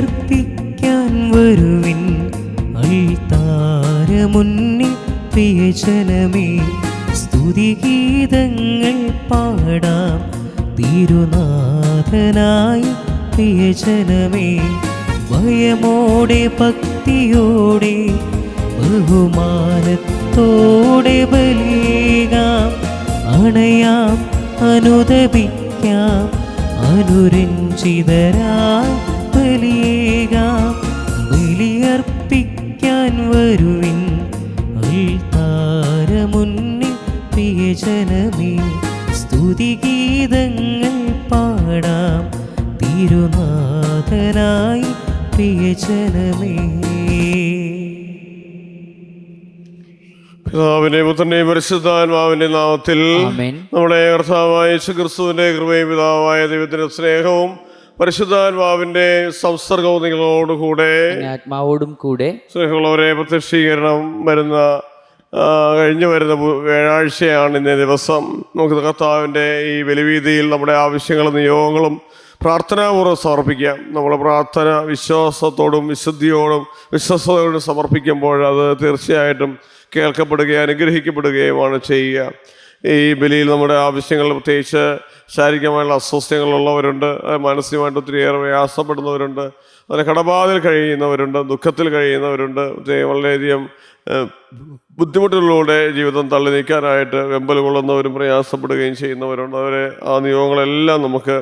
ബലിയർപ്പിക്കാൻ വരുവിൻ അൾത്താരമുന്നിൽ പ്രിയജനമേ. സ്തുതിഗീതങ്ങൾ പാടാം തിരുനാഥനായി പ്രിയജനമേ. ഭയമോടെ ഭക്തിയോടെ ബഹുമാനത്തോടെ ബലിയേകാം. അണയാം അനുദപിക്കാം അനുരഞ്ജിതരായി ബലിയേകാം. ബലിയർപ്പിക്കാൻ വരുവിൻ അൾത്താരമുന്നിൽ പ്രിയജനമേ. സ്തുതിഗീതങ്ങൾ പാടാം തിരുനാഥനായി പ്രിയജനമേ. പിതാവിന്റെയും പുത്രന്റെയും പരിശുദ്ധാത്മാവിന്റെ നാമത്തിൽ നമ്മുടെ കർത്താവായ യേശുക്രിസ്തുവിന്റെ കൃപയും പിതാവായ ദൈവത്തിന്റെ സ്നേഹവും പരിശുദ്ധാത്മാവിന്റെ സംസർഗവും നിങ്ങളോടുകൂടെ ആത്മാവോടും കൂടെ. സ്നേഹമുള്ളവരെ, പ്രത്യക്ഷീകരണം കഴിഞ്ഞു വരുന്ന വ്യാഴാഴ്ചയാണ് ഇന്നേ ദിവസം. നമുക്ക് കർത്താവിൻ്റെ ഈ ബലിവീതിയിൽ നമ്മുടെ ആവശ്യങ്ങളും നിയോഗങ്ങളും പ്രാർത്ഥനാപൂർവ്വം സമർപ്പിക്കാം. നമ്മുടെ പ്രാർത്ഥന വിശ്വാസത്തോടും വിശുദ്ധിയോടും വിശ്വസ്തയോടും സമർപ്പിക്കുമ്പോൾ അത് തീർച്ചയായിട്ടും കേൾക്കപ്പെടുകയും അനുഗ്രഹിക്കപ്പെടുകയുമാണ് ചെയ്യുക. ഈ ബലിയിൽ നമ്മുടെ ആവശ്യങ്ങൾ, പ്രത്യേകിച്ച് ശാരീരികമായുള്ള അസ്വസ്ഥങ്ങളുള്ളവരുണ്ട്, മാനസികമായിട്ട് ഒത്തിരിയേറെ പ്രയാസപ്പെടുന്നവരുണ്ട്, അതിന് കടബാധയിൽ കഴിയുന്നവരുണ്ട്, ദുഃഖത്തിൽ കഴിയുന്നവരുണ്ട്, വളരെയധികം ബുദ്ധിമുട്ടുകളിലൂടെ ജീവിതം തള്ളി നീക്കാനായിട്ട് വെമ്പൽ കൊള്ളുന്നവരും പ്രയാസപ്പെടുകയും ചെയ്യുന്നവരുണ്ട്. അവരെ ആ നിയോഗങ്ങളെല്ലാം നമുക്ക്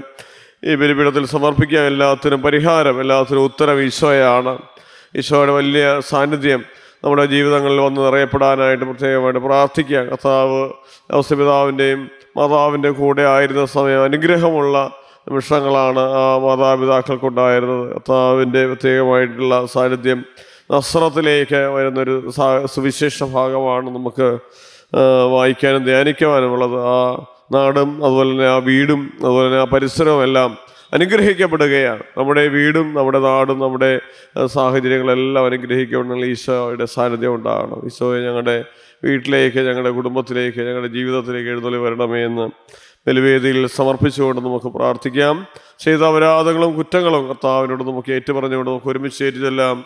ഈ ബലിപീഠത്തിൽ സമർപ്പിക്കാം. എല്ലാത്തിനും പരിഹാരം, എല്ലാത്തിനും ഉത്തരം ഈശോയാണ്. ഈശോയുടെ വലിയ സാന്നിധ്യം നമ്മുടെ ജീവിതങ്ങളിൽ വന്ന് നിറയപ്പെടാനായിട്ട് പ്രത്യേകമായിട്ട് പ്രാർത്ഥിക്കുക. കർത്താവ് ഔസപിതാവിൻ്റെയും മാതാവിൻ്റെ കൂടെ ആയിരുന്ന സമയം അനുഗ്രഹമുള്ള നിമിഷങ്ങളാണ് ആ മാതാപിതാക്കൾക്കുണ്ടായിരുന്നത്. കർത്താവിൻ്റെ പ്രത്യേകമായിട്ടുള്ള സാന്നിധ്യം നസ്രത്തിലേക്ക് വരുന്നൊരു സുവിശേഷ ഭാഗമാണ് നമുക്ക് വായിക്കാനും ധ്യാനിക്കുവാനുമുള്ളത്. ആ നാടും അതുപോലെ തന്നെ ആ വീടും അതുപോലെ തന്നെ ആ പരിസരവും എല്ലാം അനുഗ്രഹിക്കപ്പെടുകയാണ്. നമ്മുടെ വീടും നമ്മുടെ നാടും നമ്മുടെ സാഹചര്യങ്ങളെല്ലാം അനുഗ്രഹിക്കണമെന്നുള്ള ഈശോയുടെ സാന്നിധ്യം ഉണ്ടാകണം. ഈശോയെ ഞങ്ങളുടെ വീട്ടിലേക്ക്, ഞങ്ങളുടെ കുടുംബത്തിലേക്ക്, ഞങ്ങളുടെ ജീവിതത്തിലേക്ക് എഴുന്നള്ളി വരണമേ എന്ന് ബലിവേദിയിൽ സമർപ്പിച്ചുകൊണ്ട് നമുക്ക് പ്രാർത്ഥിക്കാം. ചെയ്ത അപരാധങ്ങളും കുറ്റങ്ങളും കർത്താവിനോട് നമുക്ക് ഏറ്റുപറഞ്ഞുകൊണ്ട് നമുക്ക് ഒരുമിച്ച് ഏറ്റുചൊല്ലാം.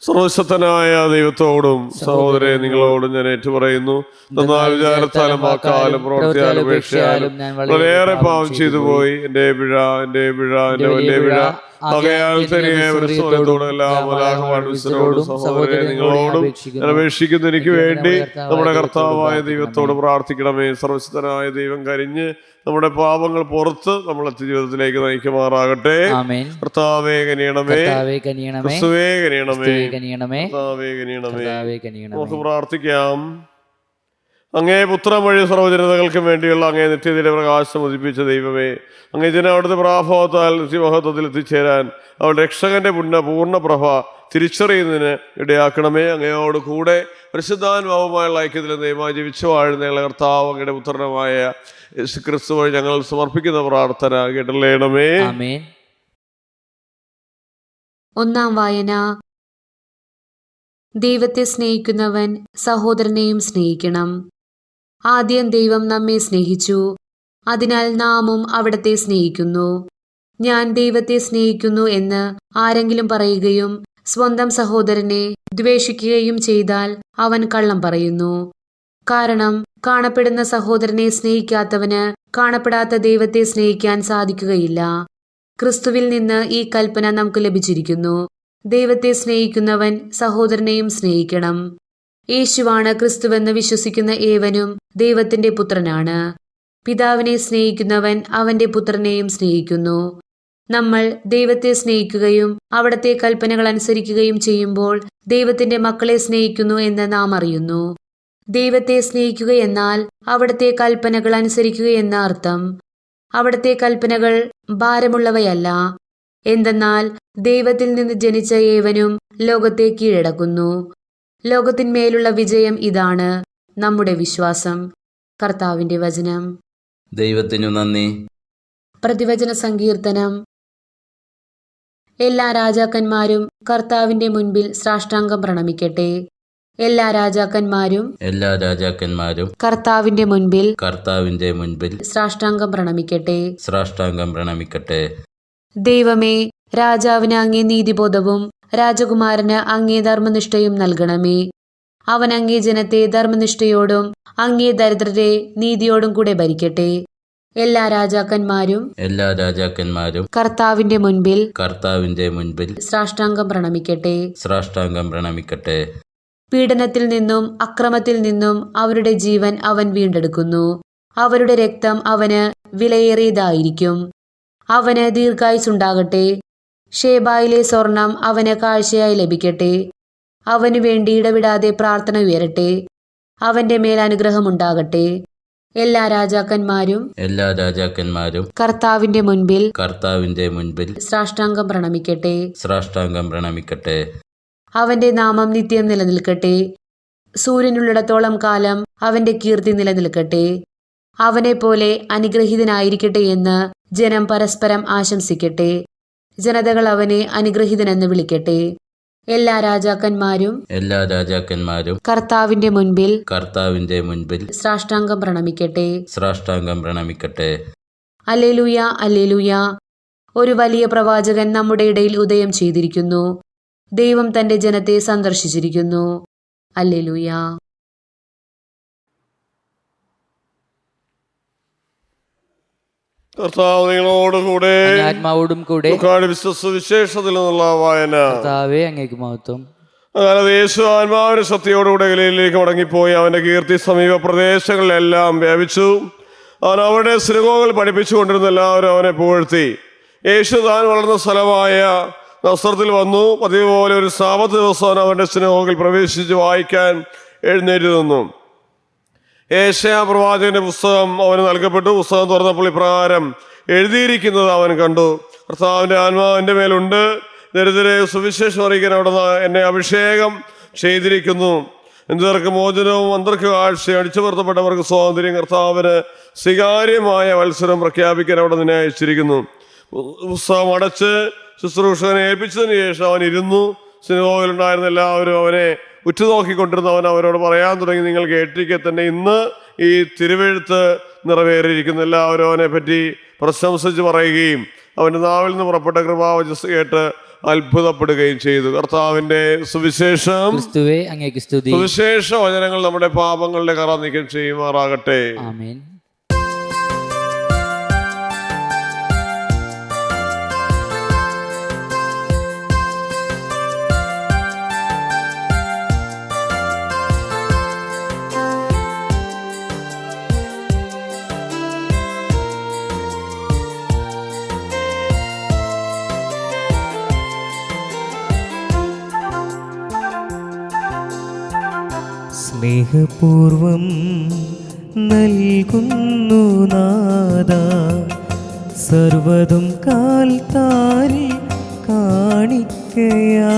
സർവശക്തനായ ദൈവത്തോടും സഹോദരരെ നിങ്ങളോടും ഞാൻ ഏറ്റുപറയുന്നു, എന്നാൽ വിചാരത്താലും വാക്കാലും പ്രവൃത്തിയാലും ഉപേക്ഷയാലും വളരെയേറെ പാപം ചെയ്തു പോയി. എൻ്റെ പിഴ വലിയ പിഴ. ആകയാൽ തനിയെ സഹോദരരെ നിങ്ങളോടും ഞാൻ അപേക്ഷിക്കുന്നു, എനിക്ക് വേണ്ടി നമ്മുടെ കർത്താവായ ദൈവത്തോട് പ്രാർത്ഥിക്കണമേ. സർവശക്തനായ ദൈവം കരിഞ്ഞ് നമ്മുടെ പാപങ്ങൾ പുറത്ത് നമ്മളെ ജീവിതത്തിലേക്ക് നയിക്കുമാറാകട്ടെ. കർത്താവേ കനിയണമേ, ക്രിസ്തുവേ കനിയണമേ, കർത്താവേ കനിയണമേ. നമുക്ക് പ്രാർത്ഥിക്കാം. അങ്ങേ പുത്രം വഴി സർവ്വജനതകൾക്കും വേണ്ടിയുള്ള അങ്ങേ നിത്യതയുടെ പ്രകാശം ഉദിപ്പിച്ച ദൈവമേ, അങ്ങേ ജനം അവിടുത്തെ പ്രാഭവത്താൽ നിത്യമഹത്വത്തിൽ എത്തിച്ചേരാൻ അവരുടെ രക്ഷകന്റെ പൂർണ്ണ പ്രഭ തിരിച്ചറിയുന്നതിന് ഇടയാക്കണമേ. അങ്ങയോട് കൂടെ പരിശുദ്ധാത്മാവുമായുള്ള ഐക്യത്തിൽ ദൈവമായി ജീവിച്ചു വാഴുന്ന കർത്താവ് അങ്ങയുടെ പുത്രനുമായ യേശുക്രിസ്തു വഴി ഞങ്ങൾ സമർപ്പിക്കുന്ന പ്രാർത്ഥന കേട്ടല്ലേണമേ. ഒന്നാം വായന. ദൈവത്തെ സ്നേഹിക്കുന്നവൻ സഹോദരനെയും സ്നേഹിക്കണം. ആദ്യം ദൈവം നമ്മെ സ്നേഹിച്ചു, അതിനാൽ നാമും അവിടത്തെ സ്നേഹിക്കുന്നു. ഞാൻ ദൈവത്തെ സ്നേഹിക്കുന്നു എന്ന് ആരെങ്കിലും പറയുകയും സ്വന്തം സഹോദരനെ ദ്വേഷിക്കുകയും ചെയ്താൽ അവൻ കള്ളം പറയുന്നു. കാരണം കാണപ്പെടുന്ന സഹോദരനെ സ്നേഹിക്കാത്തവന് കാണപ്പെടാത്ത ദൈവത്തെ സ്നേഹിക്കാൻ സാധിക്കുകയില്ല. ക്രിസ്തുവിൽ നിന്ന് ഈ കൽപ്പന നമുക്ക് ലഭിച്ചിരിക്കുന്നു: ദൈവത്തെ സ്നേഹിക്കുന്നവൻ സഹോദരനെയും സ്നേഹിക്കണം. യേശുവാണ് ക്രിസ്തുവെന്ന് വിശ്വസിക്കുന്ന ഏവനും ദൈവത്തിന്റെ പുത്രനാണ്. പിതാവിനെ സ്നേഹിക്കുന്നവൻ അവന്റെ പുത്രനെയും സ്നേഹിക്കുന്നു. നമ്മൾ ദൈവത്തെ സ്നേഹിക്കുകയും അവിടത്തെ കൽപ്പനകൾ അനുസരിക്കുകയും ചെയ്യുമ്പോൾ ദൈവത്തിന്റെ മക്കളെ സ്നേഹിക്കുന്നു എന്ന് നാം അറിയുന്നു. ദൈവത്തെ സ്നേഹിക്കുക എന്നാൽ അവിടത്തെ കൽപ്പനകൾ അനുസരിക്കുക എന്ന അർത്ഥം. അവിടത്തെ കൽപ്പനകൾ ഭാരമുള്ളവയല്ല. എന്തെന്നാൽ ദൈവത്തിൽ നിന്ന് ജനിച്ച ഏവനും ലോകത്തെ കീഴടക്കുന്നു. ലോകത്തിന്മേലുള്ള വിജയം ഇതാണ് നമ്മുടെ വിശ്വാസം. കർത്താവിന്റെ വചനം. ദൈവത്തിനു നന്ദി. പ്രതിവചന സങ്കീർത്തനം. എല്ലാ രാജാക്കന്മാരും കർത്താവിന്റെ മുൻപിൽ സാഷ്ടാംഗം പ്രണമിക്കട്ടെ. എല്ലാ രാജാക്കന്മാരും കർത്താവിന്റെ മുൻപിൽ സാഷ്ടാംഗം പ്രണമിക്കട്ടെ. ദൈവമേ, രാജാവിന് അങ്ങേ നീതിബോധവും രാജകുമാരന് അങ്ങേ ധർമ്മനിഷ്ഠയും നൽകണമേ. അവൻ അങ്ങേ ജനത്തെ ധർമ്മനിഷ്ഠയോടും അങ്ങേ ദരിദ്രരെ നീതിയോടും കൂടെ ഭരിക്കട്ടെ. എല്ലാ രാജാക്കന്മാരും കർത്താവിന്റെ മുൻപിൽ സാഷ്ടാംഗം പ്രണമിക്കട്ടെ. പീഡനത്തിൽ നിന്നും അക്രമത്തിൽ നിന്നും അവരുടെ ജീവൻ അവൻ വീണ്ടെടുക്കുന്നു. അവരുടെ രക്തം അവന് വിലയേറിയതായിരിക്കും. അവന് ദീർഘായുസ്സുണ്ടാകട്ടെ. ഷേബായിലെ സ്വർണം അവന് കാഴ്ചയായി ലഭിക്കട്ടെ. അവനു വേണ്ടി ഇടവിടാതെ പ്രാർത്ഥന ഉയരട്ടെ. അവന്റെ മേൽ അനുഗ്രഹമുണ്ടാകട്ടെ. എല്ലാ രാജാക്കന്മാരും കർത്താവിന്റെ മുൻപിൽ സാഷ്ടാംഗം പ്രണമിക്കട്ടെ. അവന്റെ നാമം നിത്യം നിലനിൽക്കട്ടെ. സൂര്യനുള്ളിടത്തോളം കാലം അവന്റെ കീർത്തി നിലനിൽക്കട്ടെ. അവനെ പോലെ അനുഗ്രഹീതനായിരിക്കട്ടെ എന്ന് ജനം പരസ്പരം ആശംസിക്കട്ടെ. ജനതകൾ അവനെ അനുഗ്രഹീതനെന്ന് വിളിക്കട്ടെ. എല്ലാ രാജാക്കന്മാരും കർത്താവിന്റെ മുൻപിൽ സാഷ്ടാംഗം പ്രണമിക്കട്ടെ. Alleluia, alleluia. ഒരു വലിയ പ്രവാചകൻ നമ്മുടെ ഇടയിൽ ഉദയം ചെയ്തിരിക്കുന്നു. ദൈവം തന്റെ ജനത്തെ സന്ദർശിച്ചിരിക്കുന്നു. അല്ലേലൂയ. കർത്താവ് നിങ്ങളോടുകൂടെ ആത്മാവോടും കൂടെ വിശേഷത്തിൽ നിന്നുള്ള വായന. കർത്താവേ അങ്ങേക്ക് മഹത്വം. അതായത് യേശു ആത്മാവിന്റെ ശക്തിയോടുകൂടെ ഗലീലയിലേക്ക് മടങ്ങിപ്പോയി അവന്റെ കീർത്തി സമീപ പ്രദേശങ്ങളിലെല്ലാം വ്യാപിച്ചു. അവൻ അവരുടെ സിനഗോഗിൽ പഠിപ്പിച്ചുകൊണ്ടിരുന്ന എല്ലാവരും അവനെ പുകഴ്ത്തി. യേശു താൻ വളർന്ന സ്ഥലമായ നസ്രത്തിൽ വന്നു. പതിവ് പോലെ ഒരു സാബത്ത് ദിവസം അവൻ അവന്റെ സിനഗോഗിൽ പ്രവേശിച്ച് വായിക്കാൻ എഴുന്നേറ്റ് നിന്നു. യേശയ്യാ പ്രവാചകന്റെ പുസ്തകം അവന് നൽകപ്പെട്ടു. പുസ്തകം തുറന്നപ്പോൾ ഇപ്രകാരം എഴുതിയിരിക്കുന്നത് അവൻ കണ്ടു: കർത്താവിന്റെ ആത്മാവ് എൻ്റെ മേലുണ്ട്, ദരിദ്രരെ സുവിശേഷം അറിയിക്കാൻ അവിടുന്ന് എന്നെ അഭിഷേകം ചെയ്തിരിക്കുന്നു. എന്തിർക്ക് മോചനവും അന്തർക്ക് കാഴ്ചയും അടിച്ചുപുറത്തപ്പെട്ടവർക്ക് സ്വാതന്ത്ര്യം, കർത്താവിന് സ്വീകാര്യമായ വത്സരം പ്രഖ്യാപിക്കാൻ അവിടെ നിന്നെ അയച്ചിരിക്കുന്നു. പുസ്തകം അടച്ച് ശുശ്രൂഷകനെ ഏൽപ്പിച്ചതിന് ശേഷം അവൻ ഇരുന്നു. സിനഗോഗിലുണ്ടായിരുന്ന എല്ലാവരും അവനെ ഉറ്റുനോക്കിക്കൊണ്ടിരുന്നവൻ അവരോട് പറയാൻ തുടങ്ങി: നിങ്ങൾ കേട്ടിരിക്കെ തന്നെ ഇന്ന് ഈ തിരുവെഴുത്ത് നിറവേറിയിരിക്കുന്നു. എല്ലാവരും അവനെ പറ്റി പ്രശംസിച്ച് പറയുകയും അവൻ്റെ നാവിൽ നിന്ന് പുറപ്പെട്ട കൃപാവചസ് കേട്ട് അത്ഭുതപ്പെടുകയും ചെയ്തു. കർത്താവിന്റെ സുവിശേഷം. സുവിശേഷ വചനങ്ങൾ നമ്മുടെ പാപങ്ങളുടെ കറ നീക്കം ചെയ്യുമാറാകട്ടെ. ആമേൻ. സ്നേഹപൂർവം നൽകുന്നു നാദാ സർവ്വതും കാൽത്താരിൽ കാണിക്കയാ.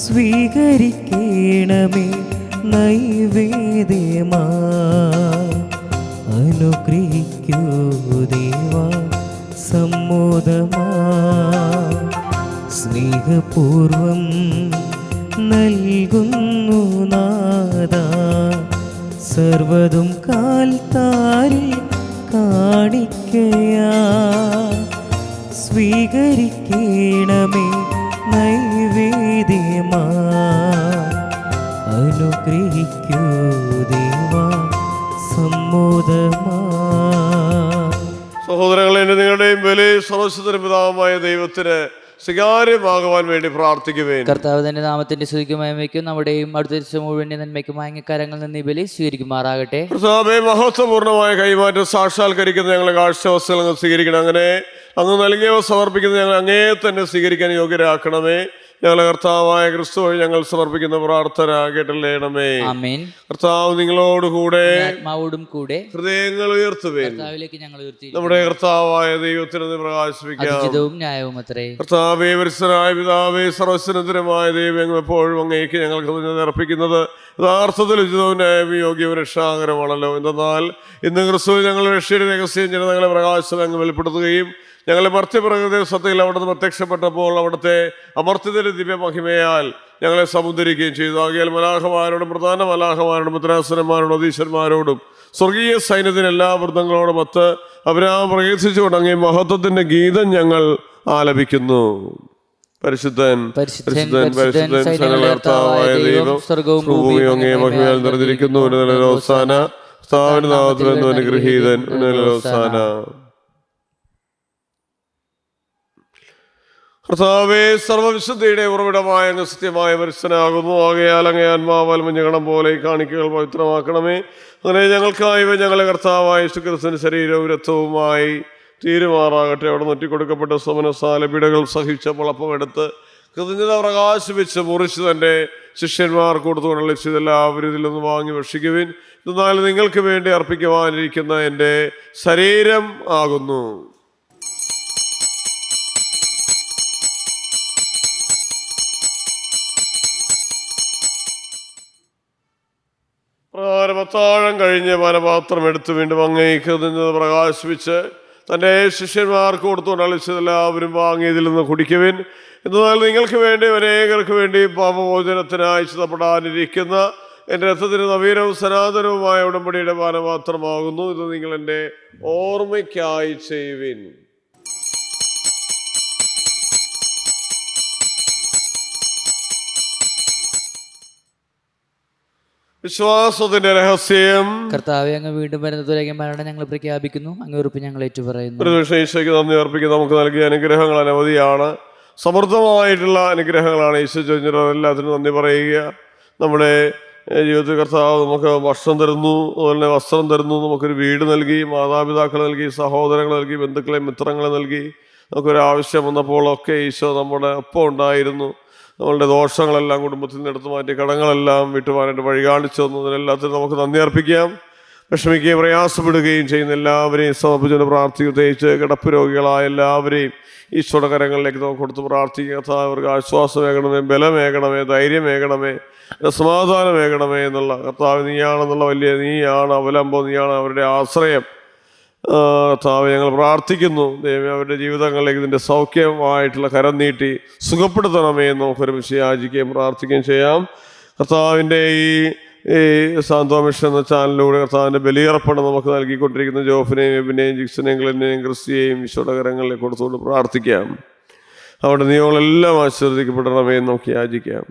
സ്വീകരിക്കണമേ നൈവേദ്യമാ, അനുഗ്രഹിക്കൂ ദേവാ സമ്മോദമാ. സ്നേഹപൂർവം നൽകുന്നു നാദാ സർവ്വതും കാൽത്താരിൽ കാണിക്കയാ. സ്വീകരിക്കണമേ നൈവേദ്യമാ, അനുഗ്രഹിക്കൂ ദേവാ സമ്മോദമാ. സഹോദരങ്ങളെ, നിങ്ങളുടെയും ബലി സർവ്വശക്തനും പിതാവുമായ ദൈവത്തിന് സ്വീകാര്യമാകുവാൻ വേണ്ടി പ്രാർത്ഥിക്കുവേൻ. കർത്താവ് തന്റെ നാമത്തിന്റെ സ്തുതിക്കുമയക്കും നമ്മുടെയും അടുത്ത മുഴുവൻ നന്മയ്ക്കുമായ കരങ്ങൾ നിന്ന് ബലി സ്വീകരിക്കുമാറാകട്ടെ. കർത്താവേ, മഹത്വപൂർണ്ണമായ കൈമാറ്റം സാക്ഷാത്കരിക്കുന്ന ഞങ്ങളെ കാഴ്ചവസ്തുക്കൾ സ്വീകരിക്കണം. അങ്ങനെ അങ്ങ് നൽകിയവ സമർപ്പിക്കുന്നത് ഞങ്ങൾ അങ്ങേ തന്നെ സ്വീകരിക്കാൻ യോഗ്യരാക്കണമേ. ഞങ്ങളെ കർത്താവായ ക്രിസ്തു വഴി ഞങ്ങൾ സമർപ്പിക്കുന്ന പ്രാർത്ഥന കേട്ടല്ലേണമേ. ആമേൻ. കർത്താവ് നിങ്ങളോടുകൂടെ ആത്മാവോടും കൂടെ ഹൃദയങ്ങൾ ഉയർത്തുവേൻ. ഞങ്ങൾ നമ്മുടെ കർത്താവായ ദൈവത്തിന് പ്രകാശിപ്പിക്കാം. ന്യായവും അത്രേ. കർത്താവേ, പരിശുദ്ധനായ പിതാവേ, സർവ്വസ്വതന്ത്രമായ ദൈവം എപ്പോഴും അങ്ങേക്ക് ഞങ്ങൾ കൃതജ്ഞത അർപ്പിക്കുന്നത് യഥാർത്ഥത്തിൽ ഉചിതവും ന്യായവും യോഗ്യവും രക്ഷാകരമാണല്ലോ. എന്തെന്നാൽ ഇന്ന് ക്രിസ്തു ഞങ്ങൾ രക്ഷയുടെ രഹസ്യം ജനതകളെ പ്രകാശം അങ്ങ് വെളിപ്പെടുത്തുകയും ഞങ്ങളെ മർത്യപ്രകൃതി സത്യത്തിൽ അവിടുന്ന് പ്രത്യക്ഷപ്പെട്ടപ്പോൾ അവിടുത്തെ അമർത്യത്തിന്റെ ദിവ്യമഹിമയാൽ ഞങ്ങളെ സമുദ്ധരിക്കുകയും ചെയ്തു. ആകയാൽ മലാഹമാരോടും പ്രധാന മലാഹമാരോടും മുദ്രാസനന്മാരോടും അധീശന്മാരോടും സ്വർഗീയ സൈന്യത്തിന് എല്ലാ വൃത്തങ്ങളോടും ഒത്ത് അബ്രാഹാം പ്രകീർത്തിച്ചു തുടങ്ങിയ മഹത്വത്തിന്റെ ഗീതം ഞങ്ങൾ ആലപിക്കുന്നു. പരിശുദ്ധൻ പരിശുദ്ധൻ, പരിശുദ്ധൻ പരിശുദ്ധൻ, പരിശുദ്ധൻ സൈന്യങ്ങളുടെ കർത്താവായ ദൈവം സ്വർഗ്ഗവും ഭൂമിയും ഭൂമിയും അങ്ങേ അങ്ങേ മഹിമയാൽ മഹിമയാൽ നിറഞ്ഞിരിക്കുന്നു. ഹോസാന കർത്താവിന്റെ നാമത്തിൽ വരുന്നു അനുഗ്രഹീതൻ. ഹോസാന. കർത്താവേ, സർവ്വവിശുദ്ധിയുടെ ഉറവിടമായ അങ്ങ് സത്യമായ പരിശുദ്ധനാകുന്നു. ആകയാൽ അങ്ങേ ആത്മാവാൽ മഞ്ഞകണം പോലെ ഈ കാണിക്കകൾ പവിത്രമാക്കണമേ. അങ്ങനെ ഞങ്ങൾക്കായി ഞങ്ങളെ കർത്താവായ യേശുക്രിസ്തുവിന്റെ ശരീരവും രക്തവുമായി തീരുമാറാകട്ടെ. അവിടെ നൊറ്റിക്കൊടുക്കപ്പെട്ട സമനസാല പീഡകൾ സഹിച്ച മുളപ്പമെടുത്ത് കൃതജ്ഞത പ്രകാശിപ്പിച്ച് മുറിച്ച് തൻ്റെ ശിഷ്യന്മാർക്ക് കൊടുത്തുകൊണ്ടുള്ള ഇതെല്ലാവരും ഇതിൽ നിന്ന് വാങ്ങി ഭക്ഷിക്കുവിൻ. എന്നാൽ നിങ്ങൾക്ക് വേണ്ടി അർപ്പിക്കുവാനിരിക്കുന്ന എൻ്റെ ശരീരം ആകുന്നു. പ്രകാരമത്താഴം കഴിഞ്ഞ് പാനപാത്രം എടുത്ത് വീണ്ടും അങ്ങേക്ക് നിന്ന് പ്രകാശിപ്പിച്ച് തൻ്റെ ശിഷ്യന്മാർക്ക് കൊടുത്തുകൊണ്ട് അളിച്ചതെല്ലാവരും വാങ്ങി ഇതിൽ നിന്ന് കുടിക്കുവിൻ. എന്നാൽ നിങ്ങൾക്ക് വേണ്ടി അനേകർക്ക് വേണ്ടി പാപമോചനത്തിനായി ചിതപ്പെടാനിരിക്കുന്ന എൻ്റെ രക്തത്തിന് നവീനവും സനാതനവുമായ ഉടമ്പടിയുടെ പാനപാത്രമാകുന്നു. ഇത് നിങ്ങൾ എൻ്റെ ഓർമ്മയ്ക്കായി ചെയ്യുവിൻ. വിശ്വാസത്തിന്റെ രഹസ്യം. കർത്താവെ, അങ്ങ് വീണ്ടും വരുന്നതിലേക്ക് മരണം ഞങ്ങൾ പ്രഖ്യാപിക്കുന്നു. അങ്ങ് ഉറപ്പ് ഞങ്ങൾ ഏറ്റുപറയുന്നു. ഈശോയ്ക്ക് നന്ദി അർപ്പിക്കുന്നു. നമുക്ക് നൽകിയ അനുഗ്രഹങ്ങൾ അനവധിയാണ്. സമൃദ്ധമായിട്ടുള്ള അനുഗ്രഹങ്ങളാണ് ഈശോ ചോദിച്ചത്. എല്ലാത്തിനും നന്ദി പറയുക. നമ്മുടെ ജീവിതത്തിൽ കർത്താവ് നമുക്ക് ഭക്ഷണം തരുന്നു, അതുപോലെ തന്നെ വസ്ത്രം തരുന്നു, നമുക്കൊരു വീട് നൽകി, മാതാപിതാക്കൾ നൽകി, സഹോദരങ്ങൾ നൽകി, ബന്ധുക്കളെ മിത്രങ്ങളെ നൽകി. നമുക്കൊരാവശ്യം വന്നപ്പോഴൊക്കെ ഈശോ നമ്മുടെ ഒപ്പം ഉണ്ടായിരുന്നു. നമ്മളുടെ ദോഷങ്ങളെല്ലാം കുടുംബത്തിൽ നിന്ന് എടുത്തു മാറ്റി കടങ്ങളെല്ലാം വിട്ടുപോകാനായിട്ട് വഴി കാണിച്ചു തന്നതിനെല്ലാത്തിനും നമുക്ക് നന്ദി അർപ്പിക്കാം. വിഷമിക്കുകയും പ്രയാസപ്പെടുകയും ചെയ്യുന്ന എല്ലാവരെയും സമർപ്പിച്ചുകൊണ്ട് പ്രാർത്ഥിക്കും. പ്രത്യേകിച്ച് കിടപ്പ് രോഗികളായ എല്ലാവരെയും ഈശോയുടെ കരങ്ങളിലേക്ക് നമുക്ക് കൊടുത്ത് പ്രാർത്ഥിക്കുക. അവർക്ക് ആശ്വാസമേകണമേ, ബലമേകണമേ, ധൈര്യമേകണമേ, സമാധാനമേകണമേ എന്നുള്ള കർത്താവ് നീയാണെന്നുള്ള വലിയ നീയാണ് അവലംബം, നീയാണ് അവരുടെ ആശ്രയം. കർത്താവ്, ഞങ്ങൾ പ്രാർത്ഥിക്കുന്നു. ദൈവമേ, അവരുടെ ജീവിതങ്ങളിലേക്ക് ഇതിൻ്റെ സൗഖ്യമായിട്ടുള്ള കരം നീട്ടി സുഖപ്പെടുത്തണമേ എന്ന് നമുക്കൊരുമിച്ച് യാചിക്കുകയും പ്രാർത്ഥിക്കുകയും ചെയ്യാം. കർത്താവിൻ്റെ ഈ സാന്ത്വ മിഷൻ എന്ന ചാനലിലൂടെ കർത്താവിൻ്റെ ബലിയർപ്പണം നമുക്ക് നൽകിക്കൊണ്ടിരിക്കുന്ന ജോഫിനെയും എബിനെയും ജിക്സനെയും ഗ്ലെന്നെയും ക്രിസ്റ്റിയെയും ഈശോയുടെ കരങ്ങളിലേക്ക് കൊടുത്തുകൊണ്ട് പ്രാർത്ഥിക്കാം. അവിടെ നിങ്ങളെല്ലാം ആശീർവദിക്കപ്പെടണമേ എന്ന് നമുക്ക് യാചിക്കാം.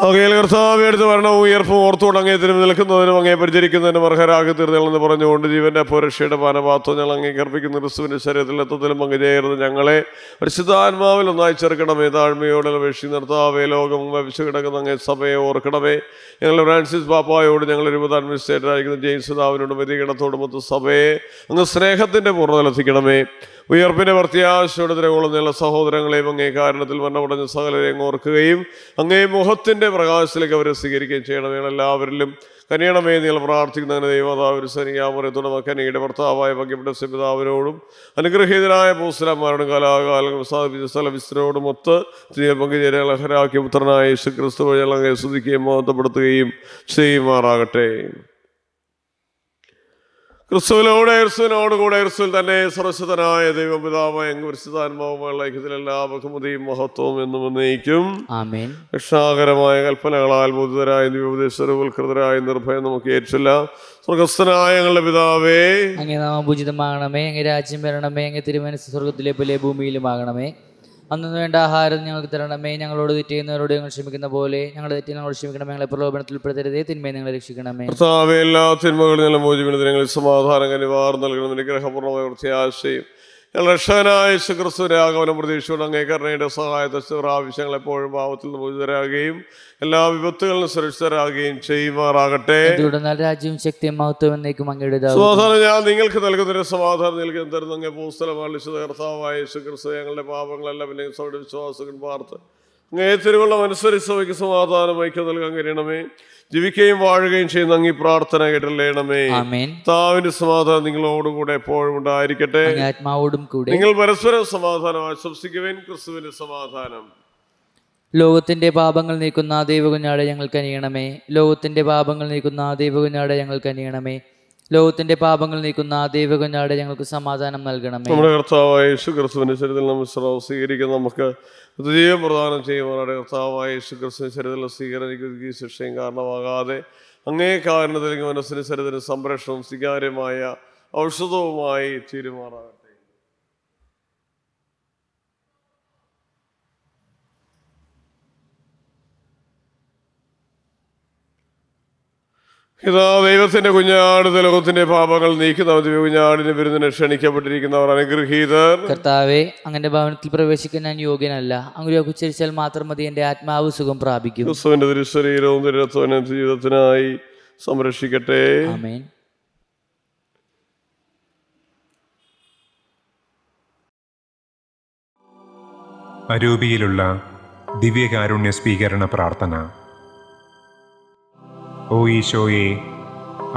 അങ്ങയിൽ കർത്താവ് എടുത്ത് വരണവും ഉയർപ്പും ഓർത്തുകൊണ്ട് അങ്ങേ തിരുമ്പി നിൽക്കുന്നതിനും അങ്ങേ പരിചരിക്കുന്നതിനും അർഹരാക്കി തീർന്നെന്ന് പറഞ്ഞുകൊണ്ട് ജീവന്റെ പുരക്ഷയുടെ പാനപാത്രം ഞങ്ങൾ അങ്ങേക്ക് അർപ്പിക്കുന്ന ക്രിസ്തുവിന്റെ ശരീരത്തിൽ എത്തത്തിലും പങ്കുചേർന്ന് ഞങ്ങളെ പരിശുദ്ധാത്മാവിൽ ഒന്നായി ചേർക്കണമേ. താഴ്മയോടെ അപേക്ഷി നിർത്താവേ. ലോകം വഹിച്ചു കിടക്കുന്ന അങ്ങേ സഭയെ ഓർക്കണമേ. ഞങ്ങൾ ഫ്രാൻസിസ് പാപ്പായോട്, ഞങ്ങൾ രൂപത അഡ്മിനിസ്ട്രേറ്ററായിരിക്കുന്ന ജെയിംസ് ദാവിനോടും വ്യതികടത്തോടും മൊത്തം സഭയെ അങ്ങ് സ്നേഹത്തിന്റെ പൂർണ്ണതലെത്തിക്കണമേ. ഉയർപ്പിന്റെ പ്രത്യാശയോടെ തിരകൊള്ളുന്ന സഹോദരങ്ങളെയും അങ്ങേ കാരണത്തിൽ മരണമടഞ്ഞ സകലരെയും ഓർക്കുകയും അങ്ങേ മുഖത്തിന്റെ പ്രകാശത്തിലേക്ക് അവരെ സ്വീകരിക്കുകയും ചെയ്യണമേ. എല്ലാവരിലും കനിയണമേ നിങ്ങൾ പ്രാർത്ഥിക്കുന്നതിന് ദൈവതാവ് സനിയാമറത്തോടും കനിയുടെ ഭർത്താവായ ഭഗ്യപ്പെട്ട പിതാവിനോടും അനുഗ്രഹീതരായ പൂസ്തലന്മാരോടും കലാകാലം സാധിപ്പിച്ച സ്ഥലവിസ്തരോടും ഒത്ത് പങ്കുചേരാൻ അർഹരാക്കിയ പുത്രനായ യേശു ക്രിസ്തു വഴി ഞങ്ങളെ സ്തുതിക്കുകയും മഹത്വപ്പെടുത്തുകയും ചെയ്യുമാറാകട്ടെ. ക്രിസ്തുവിനോടുകൂടെ ക്രിസ്തുവിൽ തന്നെ സർവശക്തനായ ദൈവം പിതാവായ പരിശുദ്ധാത്മാവുമായുള്ള ഐക്യത്തിൽ എല്ലാ ബഹുമതിയും മഹത്വവും എന്നും ഉന്നയിക്കും. ആമേൻ. രക്ഷാകരമായ കൽപ്പനകളാൽ ബോധിതരായ ദിവോപദേശരവൽകൃതരായ നിർഭയം നമുക്ക് ഏറ്റില്ല. സ്വർഗസ്ഥനായ ഞങ്ങളുടെ പിതാവേ, അങ്ങേ നാമം പൂജിതമാകണമേ. അങ്ങേ രാജ്യം വരണമേ. അങ്ങേ തിരുമനസ്സ് സ്വർഗത്തിലെ പോലെ ഭൂമിയിലുമാകണമേ. അന്നു വേണ്ട ആഹാരം ഞങ്ങൾക്ക് തരണമേ. ഞങ്ങളോട് തെറ്റ് ചെയ്യുന്നവരോട് ഞങ്ങൾ ക്ഷമിക്കുന്ന പോലെ ഞങ്ങളുടെ തെറ്റ് ഞങ്ങളോട് ക്ഷമിക്കണമേ. ഞങ്ങളെ പ്രലോഭനത്തിൽ ഉൾപ്പെടുത്തരുതേ, തിന്മയെ ഞങ്ങളെ രക്ഷിക്കണമേ. കർത്താവേ, എല്ലാ തിന്മകളിൽ നിന്നും മോചിപ്പിക്കുന്നതിന് ഞങ്ങൾ സമാധാനം കനിവാർ നൽകണം. അനുഗ്രഹപൂർണ്ണമായ പ്രത്യാശയും ഞങ്ങൾ രക്ഷകനായ യേശുക്രിസ്തുവിന്റെ ആഗമനം പ്രതീക്ഷയോടെ അങ്ങേ കരുണയുടെ സഹായത്തെ ആവശ്യങ്ങൾ എപ്പോഴും പാപത്തിൽ നിന്ന് മോചിതരാകുകയും എല്ലാ വിപത്തുകളിലും സുരക്ഷിതരാകുകയും ചെയ്യുമാറാകട്ടെ. രാജ്യവും ശക്തിയും മഹത്വവും എന്നേക്കും അങ്ങയുടെ. സമാധാനം ഞാൻ നിങ്ങൾക്ക് നൽകുന്നൊരു സമാധാനം നൽകി തരുന്ന അങ്ങേ പൂസ്തലം കർത്താവായ യേശുക്രിസ്തു ഞങ്ങളുടെ പാപങ്ങളെല്ലാം പിന്നെ സൗടെ വിശ്വാസങ്ങൾ പാർത്ത് അങ്ങേ തിരുവള്ളം അനുസരിച്ച് സഭയ്ക്ക് സമാധാനം ഐക്യം നൽകാൻ കഴിയണമേ. ജീവിക്കുകയും വാഴുകയും ചെയ്യുന്ന അങ്ങ് ഈ പ്രാർത്ഥന കേട്ടല്ലേണമേ. താവിന്റെ സമാധാനം നിങ്ങളോടുകൂടെ എപ്പോഴും ഉണ്ടായിരിക്കട്ടെ, ആത്മാവോടും കൂടെ. നിങ്ങൾ പരസ്പരം സമാധാനം ആശംസിക്കുവാൻ ക്രിസ്തുവിന്റെ സമാധാനം. ലോകത്തിന്റെ പാപങ്ങൾ നീക്കുന്ന ദൈവകുഞ്ഞാടെ ഞങ്ങൾക്ക് അനിയണമേ. ലോകത്തിന്റെ പാപങ്ങൾ നീക്കുന്ന ദൈവകുഞ്ഞാടെ ഞങ്ങൾക്ക് അനിയണമേ. ലോകത്തിന്റെ പാപങ്ങൾ നീക്കുന്ന ദൈവകുഞ്ഞാടെ ഞങ്ങൾക്ക് സമാധാനം നൽകണമേ. നമ്മുടെ കർത്താവായ യേശു ക്രിസ്തുവിന്റെ ശരീരത്തിൽ നമ്മൾ സ്വീകരിക്കുന്ന നമുക്ക് ജീവൻ പ്രദാനം ചെയ്യുവാനാണ്. കർത്താവായ യേശു ക്രിസ്തുവിന്റെ ശരീരത്തിൽ സ്വീകരണ ശിക്ഷയും കാരണമാകാതെ അങ്ങേ കാരണത്തിൽ മനസ്സിന് ശരീരത്തിന് സംരക്ഷണവും സ്വീകാര്യമായ ഔഷധവുമായി തീരുമാറാകട്ടെ. ഇതാ ദൈവത്തിന്റെ കുഞ്ഞാട്, ലോകത്തിന്റെ പാപങ്ങൾ നീക്കുന്ന ദിവ്യ കുഞ്ഞാടിന് വിരുന്നിന് ക്ഷണിക്കപ്പെട്ടിരിക്കുന്നവർ അനുഗ്രഹീതർ. കർത്താവെ, അങ്ങന്റെ ഭവനത്തിൽ പ്രവേശിക്കാൻ ഞാൻ യോഗ്യനല്ല. അങ്ങ് ഉച്ചരിച്ചാൽ മാത്രം മതി, എന്റെ ആത്മാവ് സുഖം പ്രാപിക്കും. ക്രിസ്തുവിന്റെ തിരുശരീരവും തിരുരക്തവും ജീവിതത്തിനായി സംരക്ഷിക്കട്ടെ. ആമേൻ. അരൂപിയിലുള്ള ദിവ്യകാരുണ്യ സ്വീകരണ പ്രാർത്ഥന. ഓ ഈശോയെ,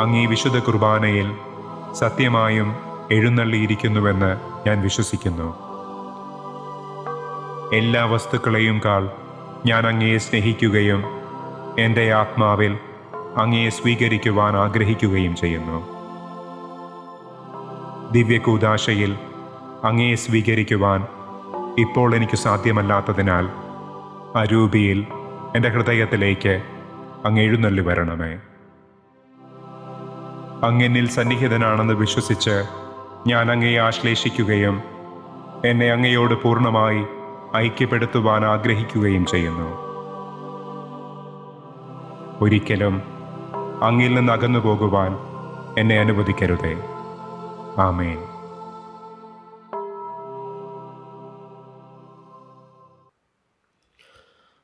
അങ്ങീ വിശുദ്ധ കുർബാനയിൽ സത്യമായും എഴുന്നള്ളിയിരിക്കുന്നുവെന്ന് ഞാൻ വിശ്വസിക്കുന്നു. എല്ലാ വസ്തുക്കളെയും കാൾ ഞാൻ അങ്ങയെ സ്നേഹിക്കുകയും എൻ്റെ ആത്മാവിൽ അങ്ങയെ സ്വീകരിക്കുവാൻ ആഗ്രഹിക്കുകയും ചെയ്യുന്നു. ദിവ്യകൂദാശയിൽ അങ്ങയെ സ്വീകരിക്കുവാൻ ഇപ്പോൾ എനിക്ക് സാധ്യമല്ലാത്തതിനാൽ അരൂപിയിൽ എൻ്റെ ഹൃദയത്തിലേക്ക് അങ്ങ് എഴുന്നള്ളി വരണമേ. അങ്ങെന്നിൽ സന്നിഹിതനാണെന്ന് വിശ്വസിച്ച് ഞാൻ അങ്ങയെ ആശ്ലേഷിക്കുകയും എന്നെ അങ്ങയോട് പൂർണ്ണമായി ഐക്യപ്പെടുത്തുവാൻ ആഗ്രഹിക്കുകയും ചെയ്യുന്നു. ഒരിക്കലും അങ്ങിൽ നിന്ന് അകന്നു പോകുവാൻ എന്നെ അനുവദിക്കരുതേ. ആമേൻ.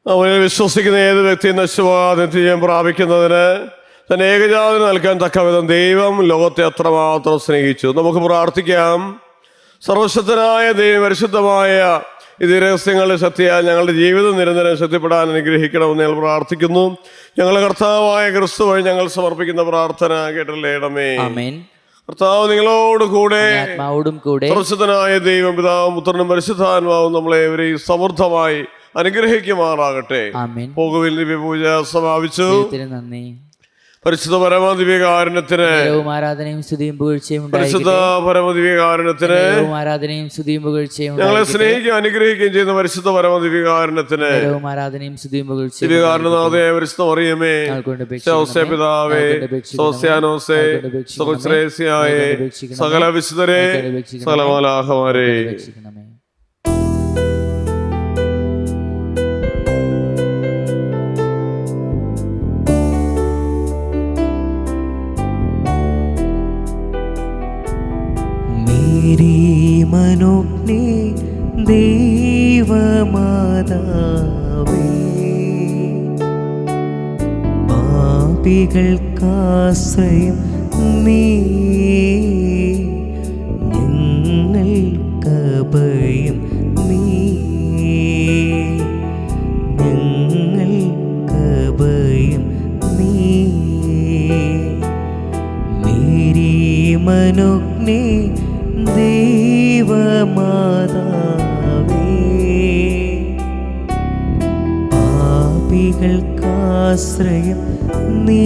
അവനിൽ വിശ്വസിക്കുന്ന ഏത് വ്യക്തിയും നശിവാദിത്യം പ്രാപിക്കുന്നതിന് തന്നെ ഏകജാതന് നൽകാൻ തക്കവിധം ദൈവം ലോകത്തെ അത്രമാത്രം സ്നേഹിച്ചു. നമുക്ക് പ്രാർത്ഥിക്കാം. സർവശക്തനായ ദൈവം പരിശുദ്ധമായ ഈ രഹസ്യങ്ങളുടെ ശക്തിയാൽ ഞങ്ങളുടെ ജീവിതം നിരന്തരം ശക്തിപ്പെടാൻ അനുഗ്രഹിക്കണമെന്ന് ഞങ്ങൾ പ്രാർത്ഥിക്കുന്നു. ഞങ്ങളുടെ കർത്താവായ ക്രിസ്തു വഴി ഞങ്ങൾ സമർപ്പിക്കുന്ന പ്രാർത്ഥന കേട്ടല്ലേണമേ. കർത്താവ് നിങ്ങളോട് കൂടെ, സർവശക്തനായ ദൈവം പിതാവും പുത്രനും പരിശുദ്ധാത്മാവും നമ്മളെ ഇവരെയും സമൃദ്ധമായി അനുഗ്രഹിക്കുമാറാകട്ടെ. പോകുവിൽ ദിവ്യപൂജ സമാപിച്ചു. പരിശുദ്ധ പരമദിവ്യകാരുണ്യത്തിന് ആരാധനയും സ്തുതിയും പുകഴ്ചയും പരിശുദ്ധ പരമദിവ്യകാരുണ്യത്തിന് ആരാധനയും സ്തുതിയും പുകഴ്ചയും ഞങ്ങളെ സ്നേഹിക്കുകയും അനുഗ്രഹിക്കുകയും ചെയ്യുന്ന പരിശുദ്ധ പരമദിവ്യകാരുണ്യത്തിന് ആരാധനയും സ്തുതിയും പുകഴ്ചയും ദിവ്യകാരുണ്യനാഥേ പരിശുദ്ധ മറിയമേ, പിതാവേ, സോസ്യാനോസേ, സകലശ്രേയസിയായേ, സകല വിശുദ്ധരെ, സകല മാലാഖമാരെ, മനോജ്ഞേ ദൈവമാതാവേ, പാപികൾക്കാശ്രയം നീ, ഞങ്ങൾക്കഭയം നീ, ഞങ്ങൾക്കഭയം നീ. മേരി മനോജ്ഞേ ദൈവമാതാവേ, പാപികൾക്കാശ്രയം നീ.